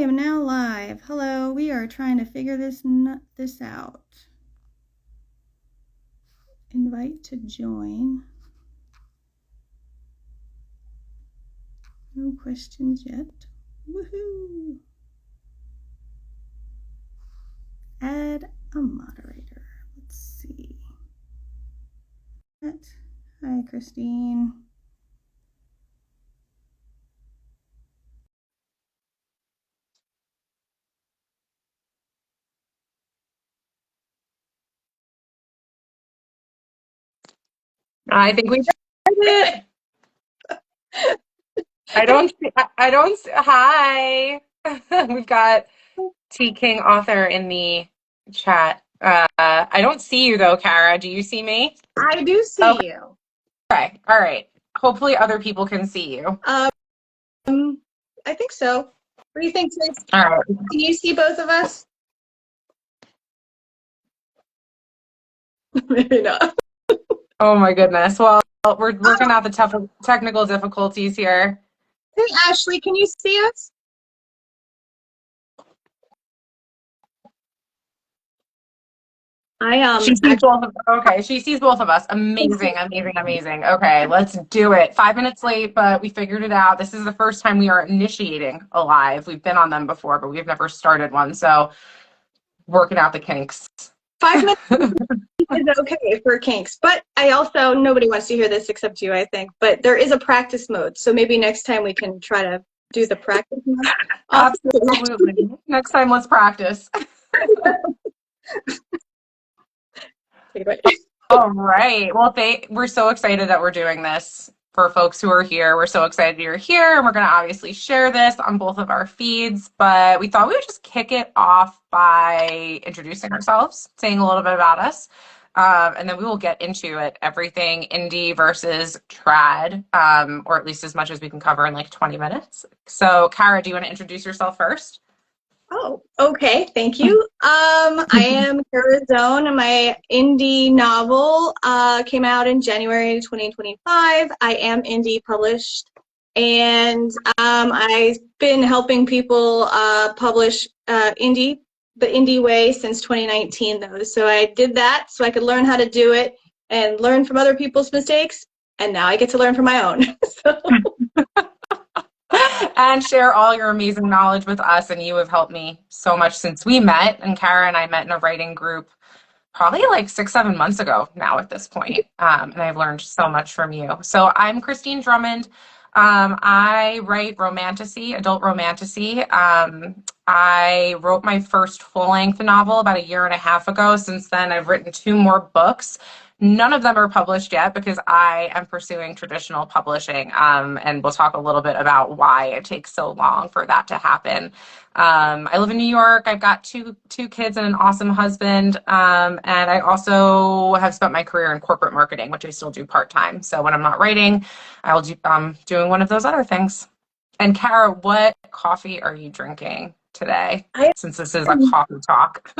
am now live. Hello, we are trying to figure this out. Invite to join. No questions yet. Woohoo! Add a moderator. Let's see. Hi, Christine. I think we did it. Hi. We've got T King author in the chat. I don't see you though, Kara. Do you see me? I do see you. Okay. All right. Hopefully other people can see you. I think so. What do you think, Trace? All right. Can you see both of us? Maybe not. Oh my goodness. Well, we're working out the technical difficulties here. Hey, Ashley, can you see us? She sees both of okay, she sees both of us. Amazing. Okay, let's do it. 5 minutes late, but we figured it out. This is the first time we are initiating a live. We've been on them before, but we've never started one. So working out the kinks. 5 minutes is okay for kinks, but nobody wants to hear this except you, I think. But there is a practice mode, so maybe next time we can try to do the practice mode. Absolutely. Next time, let's practice. All right. Well, we're so excited that we're doing this. For folks who are here, we're so excited you're here, and we're going to obviously share this on both of our feeds, but we thought we would just kick it off by introducing ourselves, saying a little bit about us, and then we will get into it, everything indie versus trad, or at least as much as we can cover in like 20 minutes. So, Kara, do you want to introduce yourself first? Oh, okay. Thank you. I am Kara Zone, and my indie novel came out in January 2025. I am indie published, and I've been helping people publish the indie way since 2019, though. So I did that so I could learn how to do it and learn from other people's mistakes, and now I get to learn from my own. And share all your amazing knowledge with us. And you have helped me so much since we met. And Kara and I met in a writing group probably like 6-7 months ago now at this point. And I've learned so much from you. So I'm Christine Drummond. I write romantasy, adult romantasy. I wrote my first full-length novel about 1.5 years ago. Since then, I've written 2 more books. None of them are published yet because I am pursuing traditional publishing, and we'll talk a little bit about why it takes so long for that to happen. I live in New York. I've got two kids and an awesome husband, and I also have spent my career in corporate marketing, which I still do part-time. So when I'm not writing, I'll do doing one of those other things. And Kara, what coffee are you drinking today? Since this is a coffee talk.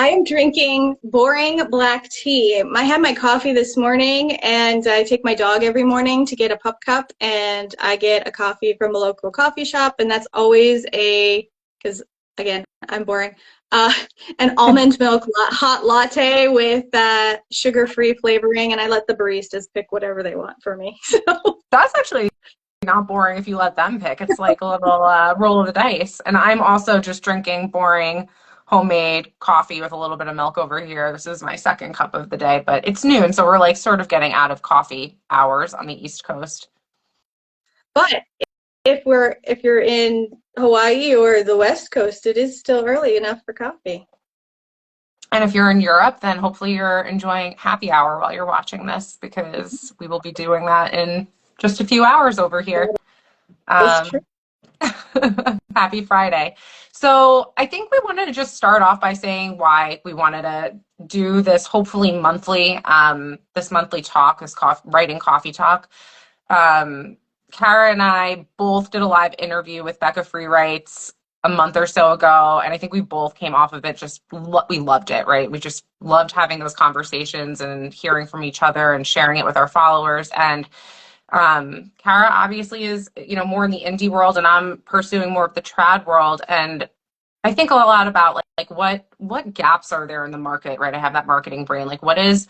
I am drinking boring black tea. I had my coffee this morning, and I take my dog every morning to get a pup cup, and I get a coffee from a local coffee shop, and that's always because again, I'm boring, an almond milk hot latte with sugar-free flavoring, and I let the baristas pick whatever they want for me. So that's actually not boring if you let them pick. It's like a little roll of the dice. And I'm also just drinking boring homemade coffee with a little bit of milk over here. This is my second cup of the day, but it's noon, so we're like sort of getting out of coffee hours on the East Coast. But if you're in Hawaii or the West Coast, it is still early enough for coffee. And if you're in Europe, then hopefully you're enjoying happy hour while you're watching this, because we will be doing that in just a few hours over here. That's true. Happy Friday. So I think we wanted to just start off by saying why we wanted to do this hopefully monthly, this monthly talk, this writing coffee talk. Kara and I both did a live interview with Becca Free Writes a month or so ago, and I think we both came off of it we loved it, right? We just loved having those conversations and hearing from each other and sharing it with our followers. And Kara obviously is, more in the indie world, and I'm pursuing more of the trad world. And I think a lot about like what gaps are there in the market, right? I have that marketing brain. Like, what is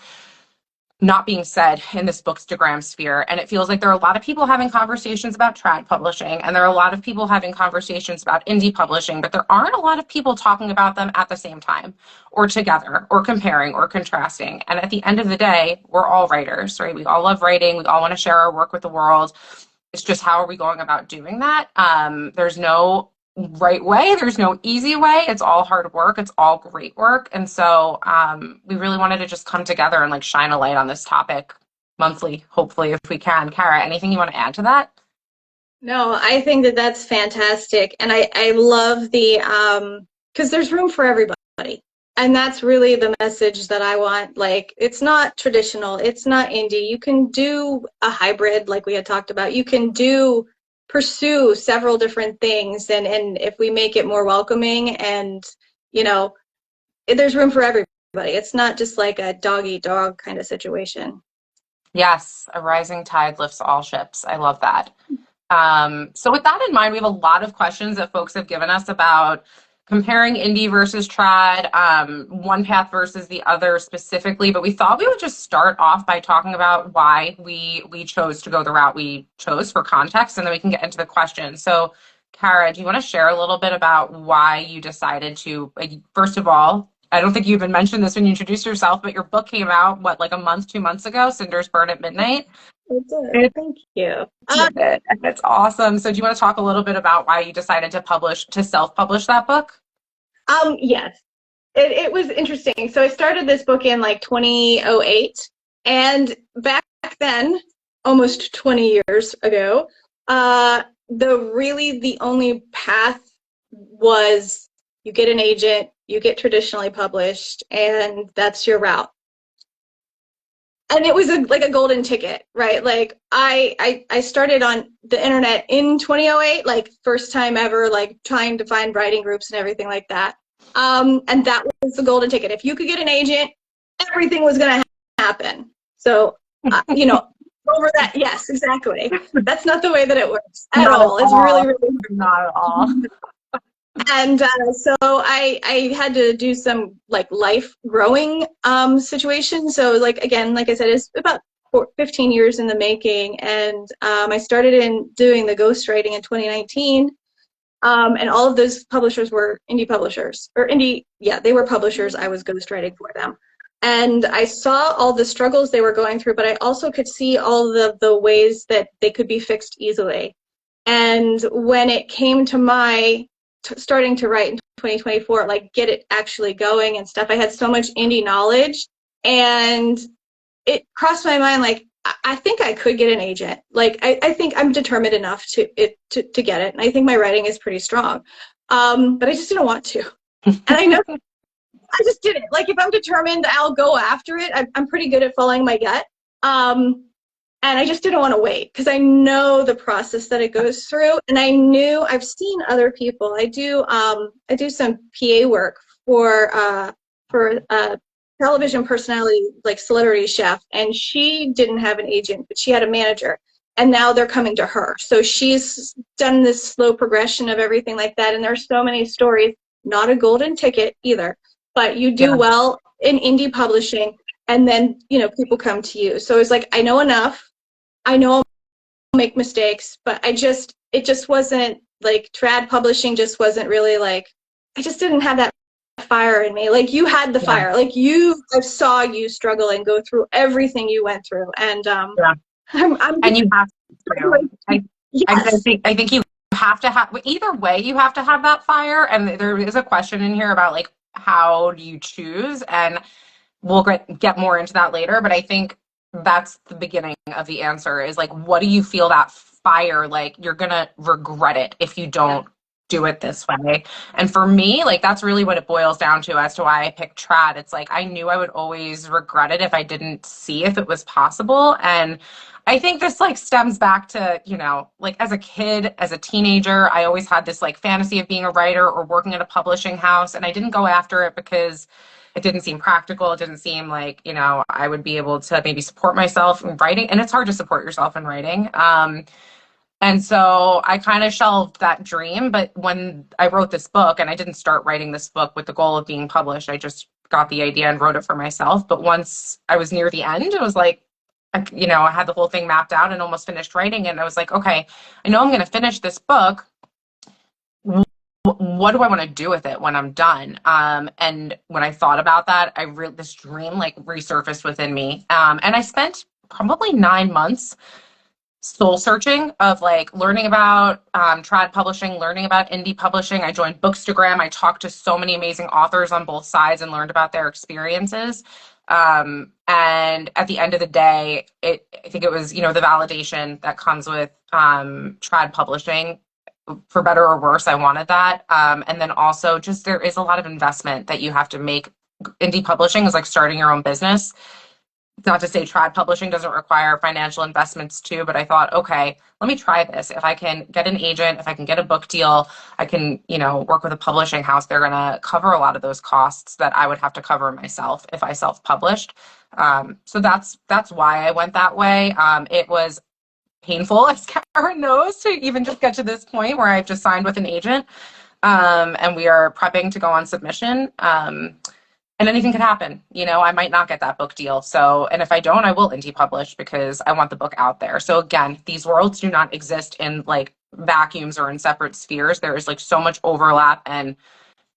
not being said in this bookstagram sphere? And it feels like there are a lot of people having conversations about trad publishing, and there are a lot of people having conversations about indie publishing, but there aren't a lot of people talking about them at the same time, or together, or comparing, or contrasting. And at the end of the day, we're all writers, right? We all love writing. We all want to share our work with the world. It's just, how are we going about doing that? There's no right way. There's no easy way. It's all hard work. It's all great work. And so we really wanted to just come together and like shine a light on this topic monthly, hopefully, if we can. Kara, anything you want to add to that? No, I think that that's fantastic. And I love the, because there's room for everybody. And that's really the message that I want. Like, it's not traditional. It's not indie. You can do a hybrid like we had talked about. You can pursue several different things. And if we make it more welcoming and, there's room for everybody. It's not just like a dog eat dog kind of situation. Yes, a rising tide lifts all ships. I love that. So with that in mind, we have a lot of questions that folks have given us about comparing indie versus trad, one path versus the other specifically, but we thought we would just start off by talking about why we chose to go the route we chose for context, and then we can get into the questions. So Kara, do you want to share a little bit about why you decided to, first of all, I don't think you even mentioned this when you introduced yourself, but your book came out, like a month, 2 months ago, Cinders Burn at Midnight? Thank you. That's awesome. So do you want to talk a little bit about why you decided to self-publish that book? Yes. It was interesting. So I started this book in like 2008, and back then, almost 20 years ago, the only path was you get an agent, you get traditionally published, and that's your route. And it was like a golden ticket, right? Like I started on the internet in 2008, like first time ever, like trying to find writing groups and everything like that. And that was the golden ticket. If you could get an agent, everything was going to happen. So, over that, yes, exactly. That's not the way that it works at all. It's really, really not at all. And so I had to do some like life growing situation. So like, again, like I said, it's about 15 years in the making. And I started in doing the ghostwriting in 2019. And all of those publishers were indie publishers, they were publishers. I was ghostwriting for them. And I saw all the struggles they were going through, but I also could see all the ways that they could be fixed easily. And when it came to my starting to write in 2024, like get it actually going and stuff, I had so much indie knowledge, and it crossed my mind, like, I think I could get an agent. Like, I think I'm determined enough to get it. And I think my writing is pretty strong. But I just didn't want to. And I know I just didn't. Like, if I'm determined, I'll go after it. I'm pretty good at following my gut. And I just didn't want to wait, because I know the process that it goes through. And I've seen other people. I do some PA work for a television personality, like Celebrity Chef, and she didn't have an agent, but she had a manager, and now they're coming to her. So she's done this slow progression of everything like that, and there's so many stories. Not a golden ticket either, but you do well in indie publishing, and then people come to you. So it's like, I know enough. I know I'll make mistakes, but it just wasn't like, trad publishing just wasn't really like, I just didn't have that fire in me. Like, you had the fire. Like, I saw you struggle and go through everything you went through, and and you have to. I think you have to have, either way, you have to have that fire. And there is a question in here about like, how do you choose? And we'll get more into that later, but I think that's the beginning of the answer, is like, what do you feel that fire, like you're gonna regret it if you don't do it this way? And for me, like, that's really what it boils down to as to why I picked trad. It's like, I knew I would always regret it if I didn't see if it was possible. And I think this like stems back to, like, as a kid, as a teenager, I always had this like fantasy of being a writer or working at a publishing house, and I didn't go after it because it didn't seem practical. It didn't seem like, I would be able to maybe support myself in writing. And it's hard to support yourself in writing. And so I kind of shelved that dream. But when I wrote this book, and I didn't start writing this book with the goal of being published, I just got the idea and wrote it for myself. But once I was near the end, it was like, I had the whole thing mapped out and almost finished writing it. And I was like, okay, I know I'm going to finish this book. What do I want to do with it when I'm done? And when I thought about that, this dream like resurfaced within me. And I spent probably 9 months soul searching of like learning about trad publishing, learning about indie publishing. I joined Bookstagram. I talked to so many amazing authors on both sides and learned about their experiences. And at the end of the day, I think it was, the validation that comes with trad publishing. For better or worse, I wanted that. And then also just there is a lot of investment that you have to make. Indie publishing is like starting your own business. Not to say trad publishing doesn't require financial investments too, but I thought, okay, let me try this. If I can get an agent, if I can get a book deal, I can, work with a publishing house. They're going to cover a lot of those costs that I would have to cover myself if I self-published. So that's why I went that way. It was painful, as Karen knows, to even just get to this point where I've just signed with an agent, and we are prepping to go on submission. And anything could happen. I might not get that book deal. So, and if I don't, I will indie publish because I want the book out there. So again, these worlds do not exist in like vacuums or in separate spheres. There is like so much overlap and,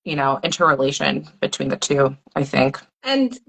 interrelation between the two, I think. And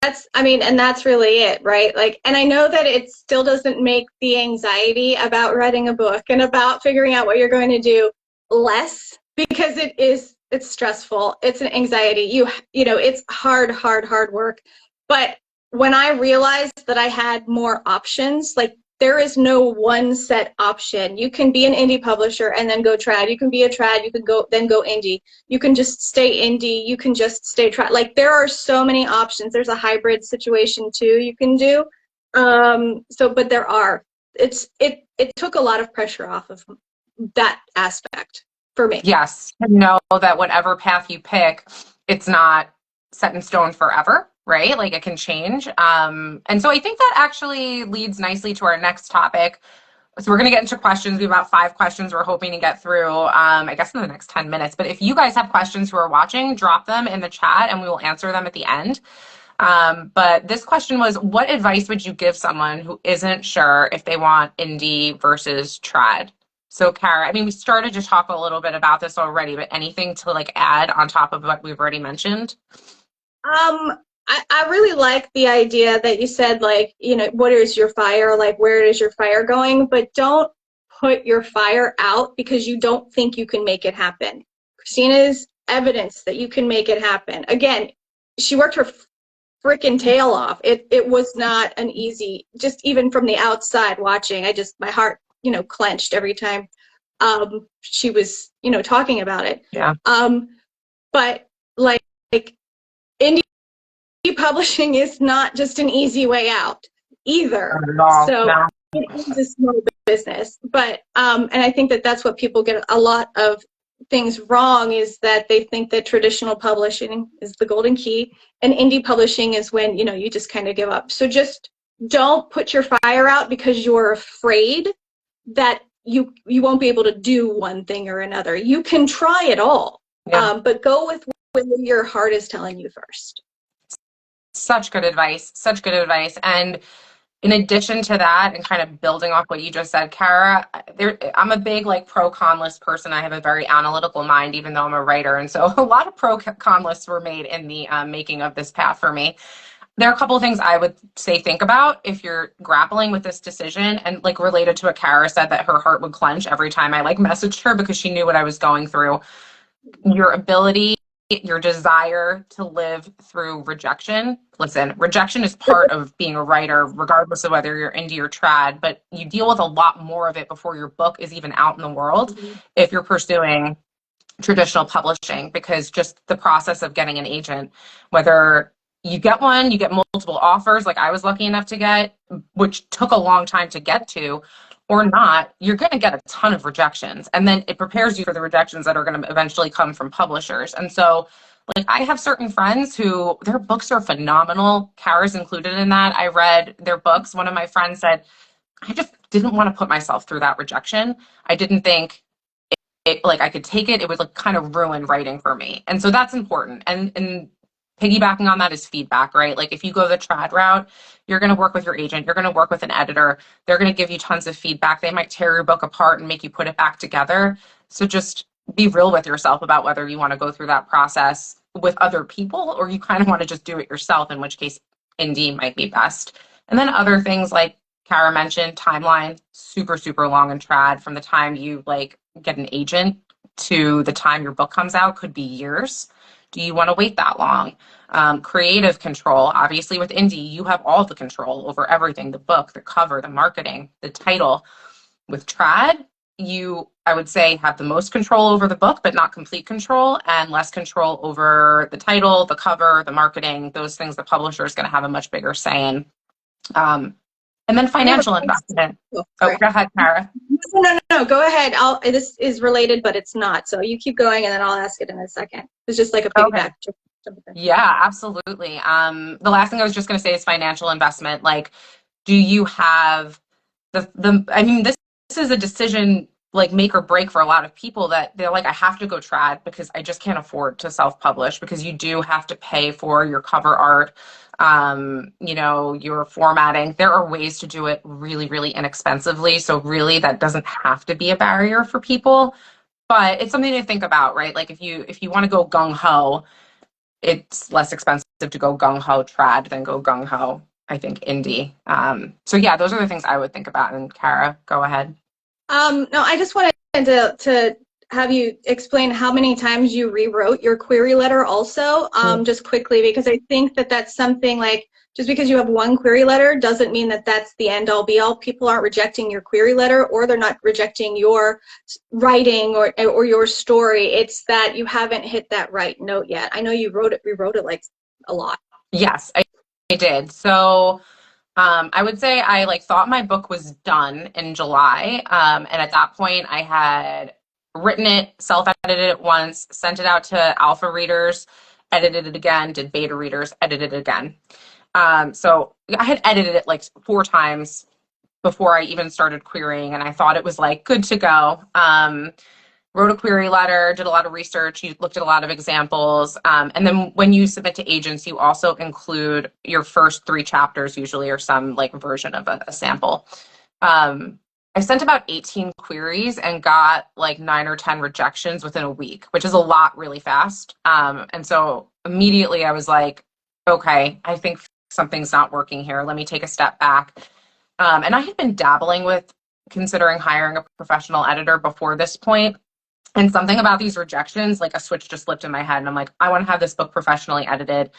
that's really it, right? Like, and I know that it still doesn't make the anxiety about writing a book and about figuring out what you're going to do less, because it's stressful. It's an anxiety. It's hard work. But when I realized that I had more options, like there is no one set option. You can be an indie publisher and then go trad. You can be a trad. You can go indie. You can just stay indie. You can just stay trad. Like there are so many options. There's a hybrid situation too you can do. But there are. It took a lot of pressure off of that aspect for me. Yes, know that whatever path you pick, it's not set in stone forever, right? Like it can change. And so I think that actually leads nicely to our next topic. So we're going to get into questions. We have about 5 questions we're hoping to get through, I guess in the next 10 minutes. But if you guys have questions who are watching, drop them in the chat and we will answer them at the end. But this question was, what advice would you give someone who isn't sure if they want indie versus trad? So Kara, we started to talk a little bit about this already, but anything to like add on top of what we've already mentioned? I really like the idea that you said, like, what is your fire? Like, where is your fire going? But don't put your fire out because you don't think you can make it happen. Christina's evidence that you can make it happen. Again, she worked her freaking tail off. It was not an easy, just even from the outside watching, my heart clenched every time she was talking about it. Yeah. But like indie publishing is not just an easy way out either. So no. It is a small business, but and I think that that's what people get a lot of things wrong, is that they think that traditional publishing is the golden key and indie publishing is when you just kind of give up. So just don't put your fire out because you're afraid that you won't be able to do one thing or another. You can try it all, but go with what your heart is telling you first. Such good advice. And in addition to that, and kind of building off what you just said, Kara, I'm a big like pro-con list person. I have a very analytical mind, even though I'm a writer. And so a lot of pro-con lists were made in the making of this path for me. There are a couple of things I would say think about if you're grappling with this decision, and like related to what Kara said, that her heart would clench every time I like messaged her because she knew what I was going through. Your ability, your desire to live through rejection. Listen, rejection is part of being a writer, regardless of whether you're indie or trad, but you deal with a lot more of it before your book is even out in the world if you're pursuing traditional publishing, because just the process of getting an agent, whether you get one, you get multiple offers like I was lucky enough to get, which took a long time to get to, or not, you're going to get a ton of rejections. And then it prepares you for the rejections that are going to eventually come from publishers. And so, like, I have certain friends who their books are phenomenal. Kara's included in that. I read their books. One of my friends said, I just didn't want to put myself through that rejection. I didn't think like I could take it. It would like kind of ruin writing for me. And so that's important. And piggybacking on that is feedback, right? Like if you go the trad route, you're going to work with your agent, you're going to work with an editor, they're going to give you tons of feedback. They might tear your book apart and make you put it back together. So just be real with yourself about whether you want to go through that process with other people or you kind of want to just do it yourself, in which case indie might be best. And then other things like Kara mentioned, timeline, super, super long and trad. From the time you like get an agent to the time your book comes out could be years. Do you want to wait that long? Creative control. Obviously with indie, you have all the control over everything, the book, the cover, the marketing, the title. With trad, you, I would say, have the most control over the book, but not complete control, and less control over the title, the cover, the marketing, those things the publisher is going to have a much bigger say in. And then financial investment. Oh, go ahead, Kara. No, go ahead. This is related, but it's not. So you keep going, and then I'll ask it in a second. It's just like a piggyback. Okay. Yeah, absolutely. The last thing I was just going to say is financial investment. Like, do you have I mean, this is a decision like make or break for a lot of people that they're like, I have to go trad because I just can't afford to self-publish, because you do have to pay for your cover art, you know, your formatting. There are ways to do it really, really inexpensively. So really that doesn't have to be a barrier for people, but it's something to think about, right? Like if you want to go gung-ho, it's less expensive to go gung-ho trad than go gung-ho, I think, indie. So yeah, those are the things I would think about. And Kara, go ahead. No, I just wanted to have you explain how many times you rewrote your query letter also, just quickly, because I think that that's something like, just because you have one query letter doesn't mean that that's the end all be all. People aren't rejecting your query letter, or they're not rejecting your writing or your story. It's that you haven't hit that right note yet. I know you rewrote it like a lot. Yes, I did. So I would say I like thought my book was done in July. And at that point I had written it, self-edited it once, sent it out to alpha readers, edited it again, did beta readers, edited it again. So I had edited it like 4 times before I even started querying, and I thought it was like good to go. Wrote a query letter, did a lot of research, you looked at a lot of examples, and then when you submit to agents, you also include your first 3 chapters usually, or some like version of a sample. I sent about 18 queries and got like 9 or 10 rejections within a week, which is a lot really fast. And so immediately I was like, okay, I think something's not working here. Let me take a step back. And I had been dabbling with considering hiring a professional editor before this point. And something about these rejections, like a switch just flipped in my head. And I'm like, I want to have this book professionally edited.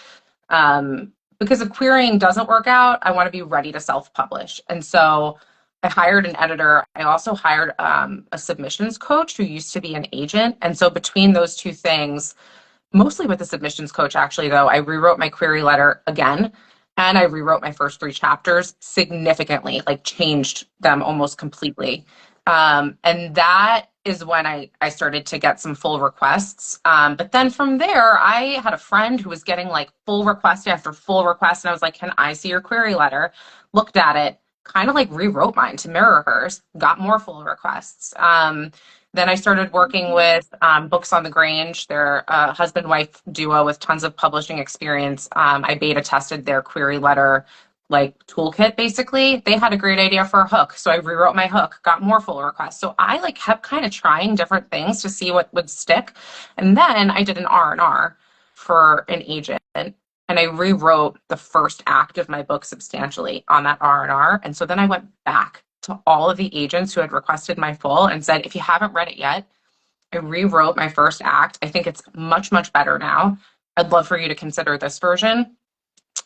Because if querying doesn't work out, I want to be ready to self-publish. And so I hired an editor. I also hired a submissions coach who used to be an agent. And so between those 2 things, mostly with the submissions coach, actually, though, I rewrote my query letter again. And I rewrote my first 3 chapters significantly, like changed them almost completely. And that is when I started to get some full requests. But then from there, I had a friend who was getting like full request after full request. And I was like, can I see your query letter? Looked at it, kind of like rewrote mine to mirror hers, got more full requests. Then I started working with Books on the Grange. They're a husband-wife duo with tons of publishing experience. I beta tested their query letter like toolkit, basically. They had a great idea for a hook, so I rewrote my hook, got more full requests. So I like kept kind of trying different things to see what would stick. And then I did an R&R for an agent, and I rewrote the first act of my book substantially on that R&R. And so then I went back to all of the agents who had requested my full and said, if you haven't read it yet, I rewrote my first act. I think it's much, much better now. I'd love for you to consider this version.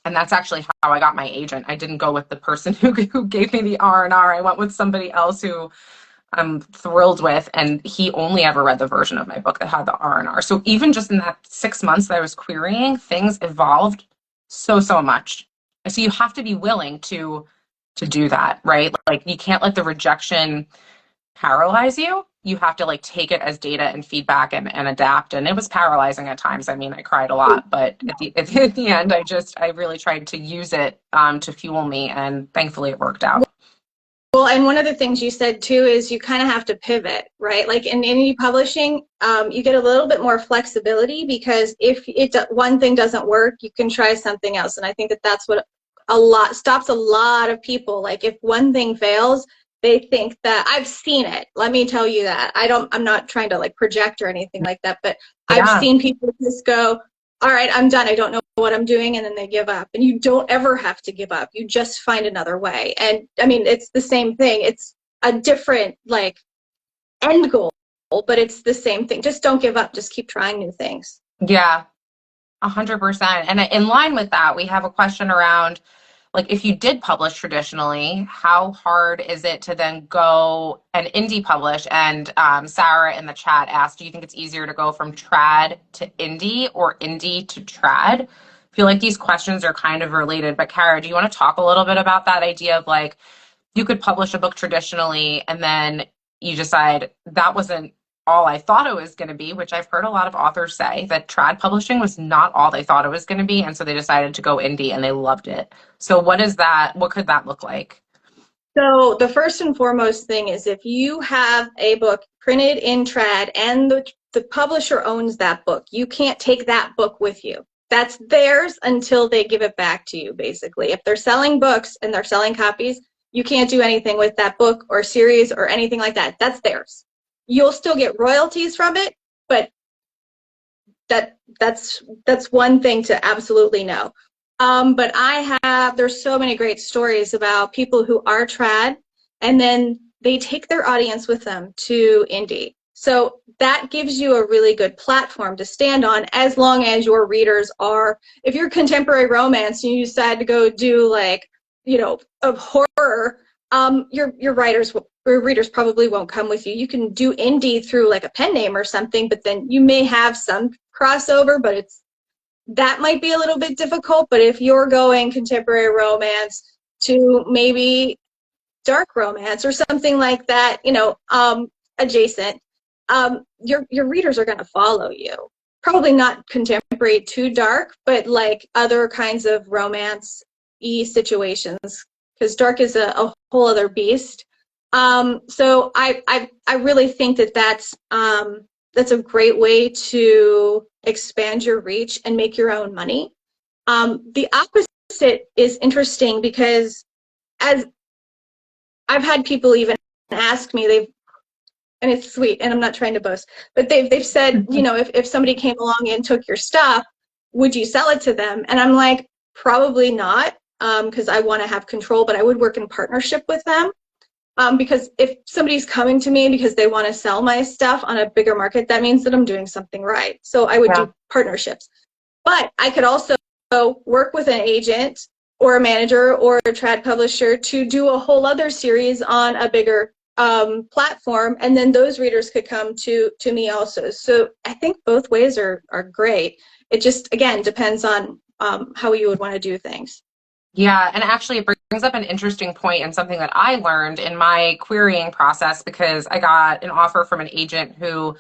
And that's actually how I got my agent. I didn't go with the person who gave me the R&R. I went with somebody else who I'm thrilled with, and he only ever read the version of my book that had the R&R. So even just in that 6 months that I was querying, things evolved so much. So you have to be willing to to do that, right? Like you can't let the rejection paralyze you. You have to like take it as data and feedback and adapt. And it was paralyzing at times. I mean, I cried a lot, but at the end, I really tried to use it to fuel me, and thankfully it worked out. Well, and one of the things you said too is you kind of have to pivot, right? Like in indie publishing, you get a little bit more flexibility, because if one thing doesn't work, you can try something else. And I think that that's what stops a lot of people. Like if one thing fails, they think that, I've seen it. Let me tell you that. I'm not trying to like project or anything like that, but Yeah. I've seen people just go, all right, I'm done. I don't know what I'm doing. And then they give up. And you don't ever have to give up. You just find another way. And I mean, it's the same thing. It's a different like end goal, but it's the same thing. Just don't give up. Just keep trying new things. Yeah, 100%. And in line with that, we have a question around, like, if you did publish traditionally, how hard is it to then go and indie publish? And Sarah in the chat asked, do you think it's easier to go from trad to indie or indie to trad? I feel like these questions are kind of related, but Kara, do you want to talk a little bit about that idea of like, you could publish a book traditionally and then you decide that wasn't all I thought it was going to be, which I've heard a lot of authors say that trad publishing was not all they thought it was going to be. And so they decided to go indie and they loved it. So what is that? What could that look like? So the first and foremost thing is, if you have a book printed in trad and the publisher owns that book, you can't take that book with you. That's theirs until they give it back to you, basically. If they're selling books and they're selling copies, you can't do anything with that book or series or anything like that. That's theirs. You'll still get royalties from it, but that's one thing to absolutely know. But there's so many great stories about people who are trad and then they take their audience with them to indie. So that gives you a really good platform to stand on, as long as your readers are, if you're contemporary romance and you decide to go do like, you know, a horror, your readers probably won't come with you. You can do indie through like a pen name or something, but then you may have some crossover, but that might be a little bit difficult. But if you're going contemporary romance to maybe dark romance or something like that, you know, adjacent, your readers are going to follow you. Probably not contemporary too dark, but like other kinds of romance-y situations, because dark is a whole other beast. So I really think that that's a great way to expand your reach and make your own money. The opposite is interesting, because as I've had people even ask me, and it's sweet, and I'm not trying to boast, but they've said, you know, if somebody came along and took your stuff, would you sell it to them? And I'm like, probably not, because I want to have control, but I would work in partnership with them. Because if somebody's coming to me because they want to sell my stuff on a bigger market, that means that I'm doing something right. So I would do partnerships. But I could also work with an agent or a manager or a trad publisher to do a whole other series on a bigger platform, and then those readers could come to me also. So I think both ways are great. It just, again, depends on how you would want to do things. Yeah, and actually it brings up an interesting point and something that I learned in my querying process, because I got an offer from an agent who,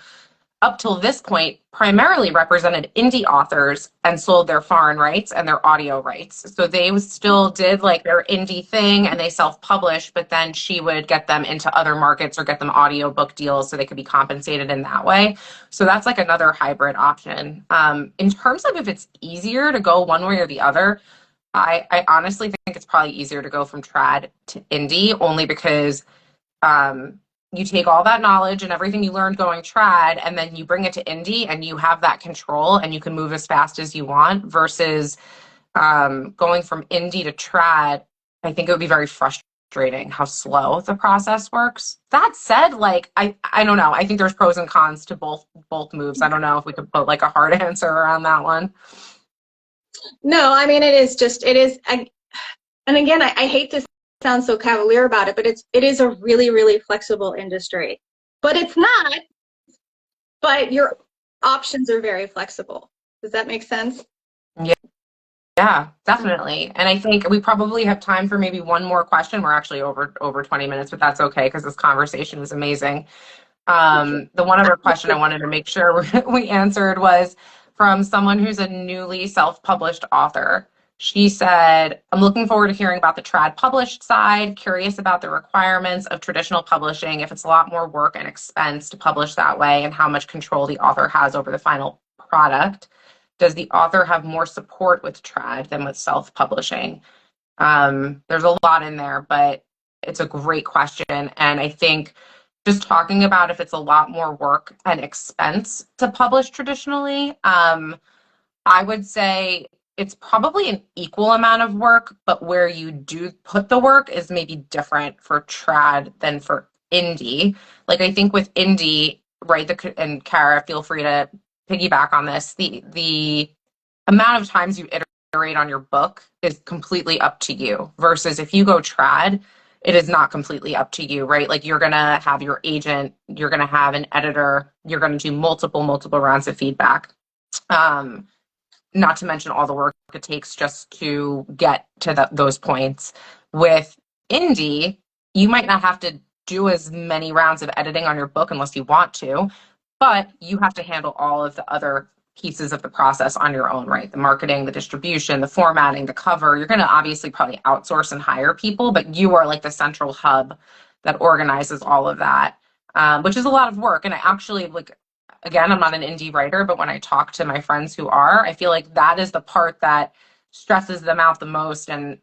up till this point, primarily represented indie authors and sold their foreign rights and their audio rights. So they still did like their indie thing and they self-published, but then she would get them into other markets or get them audiobook deals so they could be compensated in that way. So that's like another hybrid option. In terms of if it's easier to go one way or the other, I honestly think it's probably easier to go from trad to indie, only because you take all that knowledge and everything you learned going trad, and then you bring it to indie and you have that control and you can move as fast as you want, versus going from indie to trad. I think it would be very frustrating how slow the process works. That said, like, I don't know. I think there's pros and cons to both moves. I don't know if we could put like a hard answer around that one. No, I mean, it is, and again, I hate to sound so cavalier about it, but it is a really, really flexible industry. But it's not, but your options are very flexible. Does that make sense? Yeah. Yeah, definitely. And I think we probably have time for maybe one more question. We're actually over 20 minutes, but that's okay because this conversation is amazing. The one other question I wanted to make sure we answered was from someone who's a newly self-published author. She said, I'm looking forward to hearing about the trad published side, curious about the requirements of traditional publishing, if it's a lot more work and expense to publish that way, and how much control the author has over the final product. Does the author have more support with trad than with self-publishing? There's a lot in there, but it's a great question. And I think just talking about if it's a lot more work and expense to publish traditionally, I would say it's probably an equal amount of work, but where you do put the work is maybe different for trad than for indie. Like I think with indie, right, and Kara, feel free to piggyback on this. The amount of times you iterate on your book is completely up to you versus if you go trad, it is not completely up to you, right? Like you're going to have your agent, you're going to have an editor, you're going to do multiple rounds of feedback. Not to mention all the work it takes just to get to those points. With indie, you might not have to do as many rounds of editing on your book unless you want to, but you have to handle all of the other pieces of the process on your own, right? The marketing, the distribution, the formatting, the cover. You're going to obviously probably outsource and hire people, but you are like the central hub that organizes all of that, which is a lot of work. And I actually, like, again, I'm not an indie writer, but when I talk to my friends who are, I feel like that is the part that stresses them out the most, and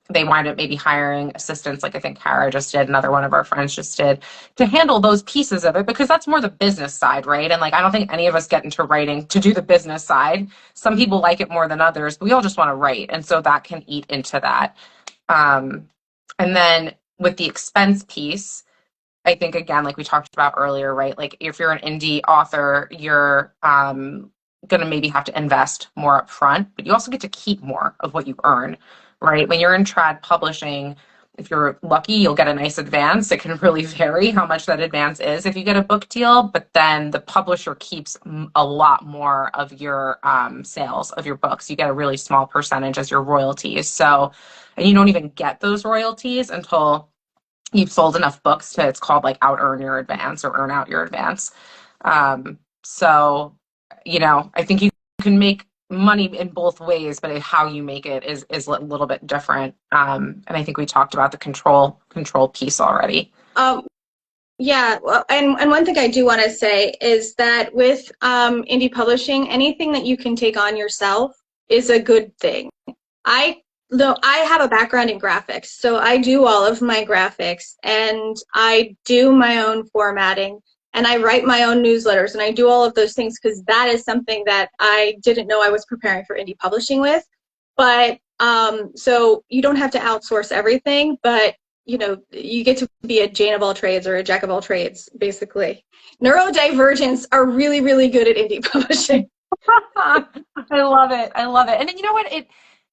they wind up maybe hiring assistants, like I think Kara just did, another one of our friends just did, to handle those pieces of it, because that's more the business side, right? And like I don't think any of us get into writing to do the business side. Some people like it more than others, but we all just want to write, and so that can eat into that. And then with the expense piece, I think, again, like we talked about earlier, right? Like if you're an indie author, you're going to maybe have to invest more up front, but you also get to keep more of what you earn, right? When you're in trad publishing, if you're lucky, you'll get a nice advance. It can really vary how much that advance is if you get a book deal, but then the publisher keeps a lot more of your sales of your books. You get a really small percentage as your royalties. So, and you don't even get those royalties until you've sold enough books to, it's called like out earn your advance or earn out your advance. So, you know, I think you can make money in both ways, but how you make it is a little bit different. And I think we talked about the control piece already. Yeah, well, and one thing I do want to say is that with indie publishing, anything that you can take on yourself is a good thing. I have a background in graphics, so I do all of my graphics, and I do my own formatting, and I write my own newsletters, and I do all of those things because that is something that I didn't know I was preparing for indie publishing with. But so you don't have to outsource everything, but you know, you get to be a Jane of all trades or a jack of all trades, basically. Neurodivergents are really, really good at indie publishing. I love it. I love it. And you know what?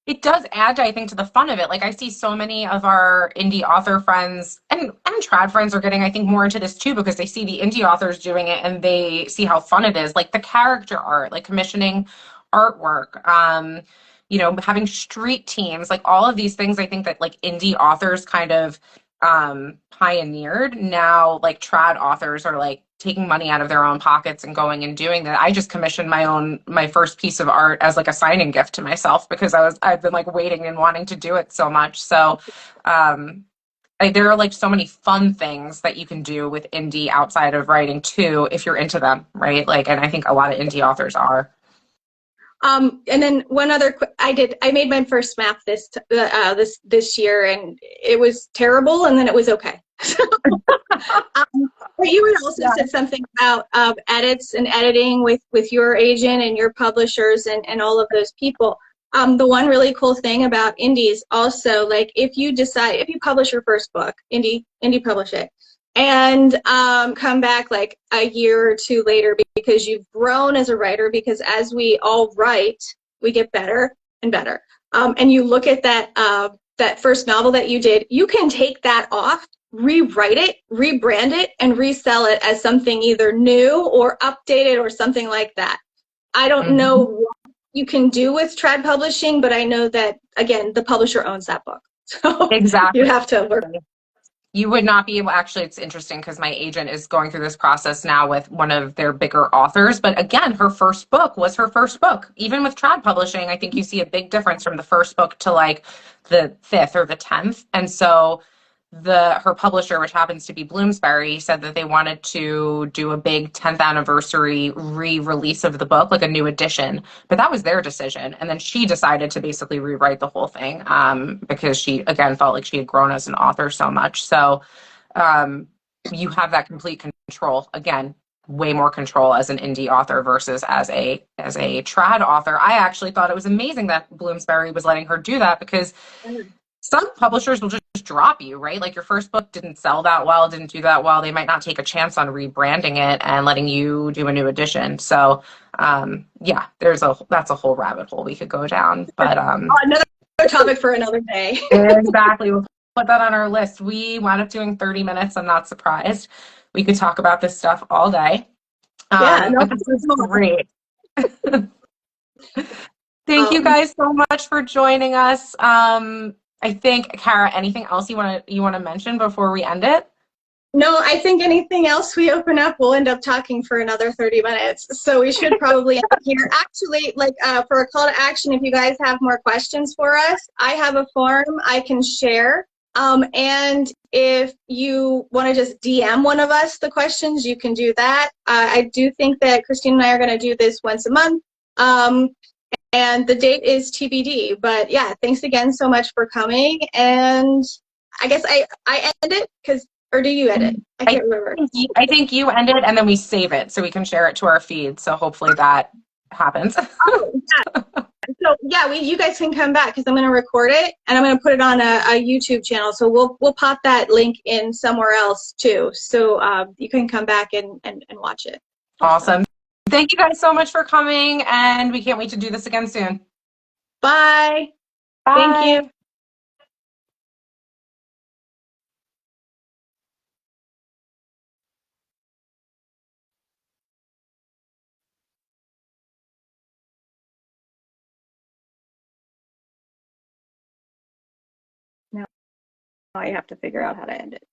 It does add, I think, to the fun of it. Like I see so many of our indie author friends and trad friends are getting, I think, more into this too, because they see the indie authors doing it and they see how fun it is. Like the character art, like commissioning artwork, you know, having street teams, like all of these things, I think that like indie authors kind of pioneered. Now, like trad authors are like taking money out of their own pockets and going and doing that. I just commissioned my first piece of art as like a signing gift to myself because I've been like waiting and wanting to do it so much. So there are like so many fun things that you can do with indie outside of writing too, if you're into them, right? Like, and I think a lot of indie authors are. And then one other, I made my first map this year, and it was terrible, and then it was okay. But you had also said something about edits and editing with your agent and your publishers and all of those people. The one really cool thing about indies also, like if you publish your first book, indie publish it, and come back like a year or two later because you've grown as a writer, because as we all write, we get better and better. And you look at that first novel that you did, you can take that off, rewrite it, rebrand it, and resell it as something either new or updated or something like that. I don't know you can do with trad publishing, but I know that, again, the publisher owns that book. So Exactly. you have to work. You would not be able, actually, it's interesting because my agent is going through this process now with one of their bigger authors. But again, her first book was her first book. Even with trad publishing, I think you see a big difference from the first book to like the 5th or the 10th. And so her publisher, which happens to be Bloomsbury, said that they wanted to do a big 10th anniversary re-release of the book, like a new edition. But that was their decision. And then she decided to basically rewrite the whole thing because she, again, felt like she had grown as an author so much. So you have that complete control. Again, way more control as an indie author versus as a trad author. I actually thought it was amazing that Bloomsbury was letting her do that because some publishers will just drop you, right? Like your first book didn't sell that well, didn't do that well. They might not take a chance on rebranding it and letting you do a new edition. So yeah, that's a whole rabbit hole we could go down. But Another topic for another day. exactly. We'll put that on our list. We wound up doing 30 minutes. I'm not surprised. We could talk about this stuff all day. But this is great. Thank you guys so much for joining us. I think, Kara, anything else you want to mention before we end it? No, I think anything else we open up, we'll end up talking for another 30 minutes. So we should probably end here. Actually, like for a call to action, if you guys have more questions for us, I have a form I can share. And if you want to just DM one of us the questions, you can do that. I do think that Christine and I are going to do this once a month. And the date is TBD. But yeah, thanks again so much for coming. And I guess I end it or do you edit? I can't remember. I think you end it and then we save it so we can share it to our feed. So hopefully that happens. Oh, yeah. So yeah, you guys can come back because I'm going to record it and I'm going to put it on a YouTube channel. So we'll pop that link in somewhere else too. So you can come back and watch it. Awesome. Thank you guys so much for coming, and we can't wait to do this again soon. Bye. Bye. Thank you. Now I have to figure out how to end it.